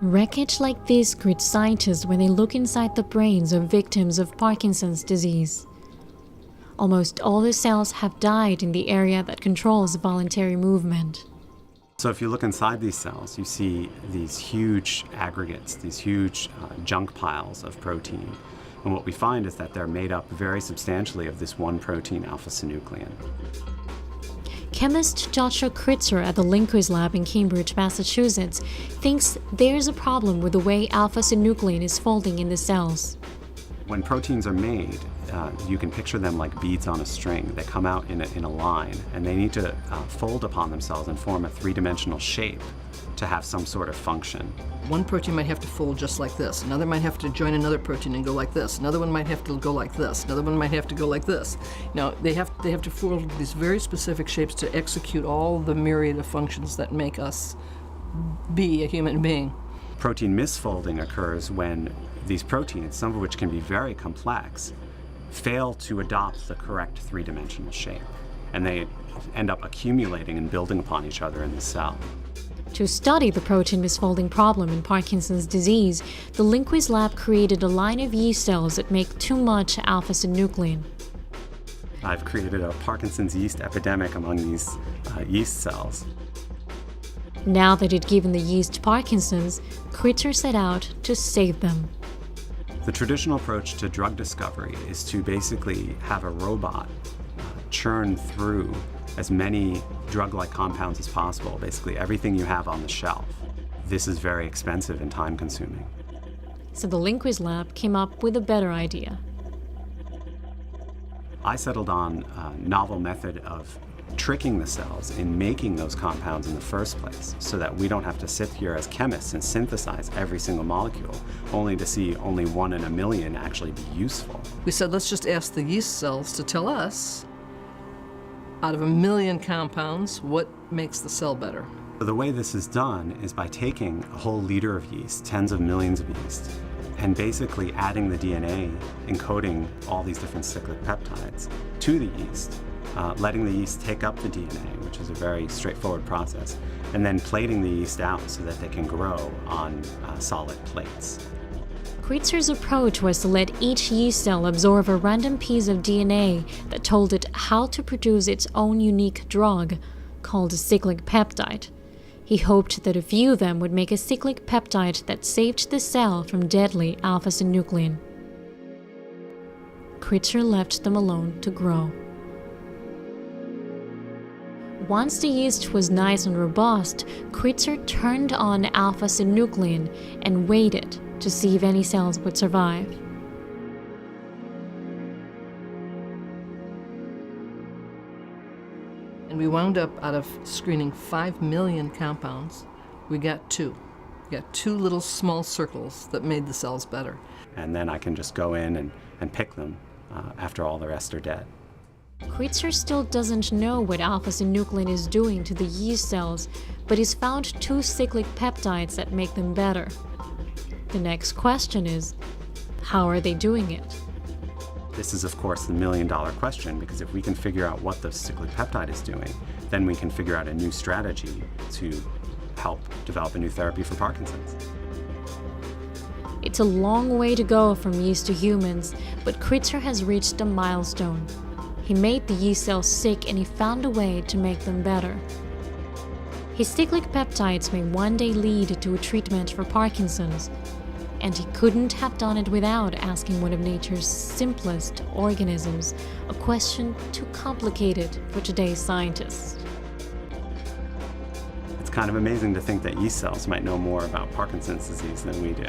Wreckage like this greets scientists when they look inside the brains of victims of Parkinson's disease. Almost all the cells have died in the area that controls voluntary movement. So if you look inside these cells, you see these huge aggregates, these huge junk piles of protein. And what we find is that they're made up very substantially of this one protein, alpha-synuclein. Chemist Joshua Kritzer at the Lindquist Lab in Cambridge, Massachusetts, thinks there's a problem with the way alpha-synuclein is folding in the cells. When proteins are made, you can picture them like beads on a string. They come out in a line, and they need to fold upon themselves and form a three-dimensional shape to have some sort of function. One protein might have to fold just like this. Another might have to join another protein and go like this. Another one might have to go like this. Another one might have to go like this. Now, they have to fold these very specific shapes to execute all the myriad of functions that make us be a human being. Protein misfolding occurs when these proteins, some of which can be very complex, fail to adopt the correct three-dimensional shape, and they end up accumulating and building upon each other in the cell. To study the protein misfolding problem in Parkinson's disease, the Lindquist Lab created a line of yeast cells that make too much alpha-synuclein. I've created a Parkinson's yeast epidemic among these yeast cells. Now that he'd given the yeast Parkinson's, Kritzer set out to save them. The traditional approach to drug discovery is to basically have a robot churn through as many drug-like compounds as possible, basically everything you have on the shelf. This is very expensive and time-consuming. So the Lindquist Lab came up with a better idea. I settled on a novel method of tricking the cells in making those compounds in the first place, so that we don't have to sit here as chemists and synthesize every single molecule, only to see only 1 in a million actually be useful. We said, let's just ask the yeast cells to tell us, out of 1 million compounds, what makes the cell better. The way this is done is by taking a whole liter of yeast, tens of millions of yeast, and basically adding the DNA, encoding all these different cyclic peptides to the yeast, letting the yeast take up the DNA, which is a very straightforward process, and then plating the yeast out so that they can grow on solid plates. Kritzer's approach was to let each yeast cell absorb a random piece of DNA that told it how to produce its own unique drug, called a cyclic peptide. He hoped that a few of them would make a cyclic peptide that saved the cell from deadly alpha-synuclein. Kritzer left them alone to grow. Once the yeast was nice and robust, Kritzer turned on alpha-synuclein and waited to see if any cells would survive. And we wound up, out of screening 5 million compounds, we got 2. We got 2 little small circles that made the cells better. And then I can just go in and pick them after all the rest are dead. Kritzer still doesn't know what alpha-synuclein is doing to the yeast cells, but he's found 2 cyclic peptides that make them better. The next question is, how are they doing it? This is, of course, the million-dollar question, because if we can figure out what the cyclic peptide is doing, then we can figure out a new strategy to help develop a new therapy for Parkinson's. It's a long way to go from yeast to humans, but Kritzer has reached a milestone. He made the yeast cells sick and he found a way to make them better. His cyclic peptides may one day lead to a treatment for Parkinson's, and he couldn't have done it without asking one of nature's simplest organisms, a question too complicated for today's scientists. It's kind of amazing to think that yeast cells might know more about Parkinson's disease than we do.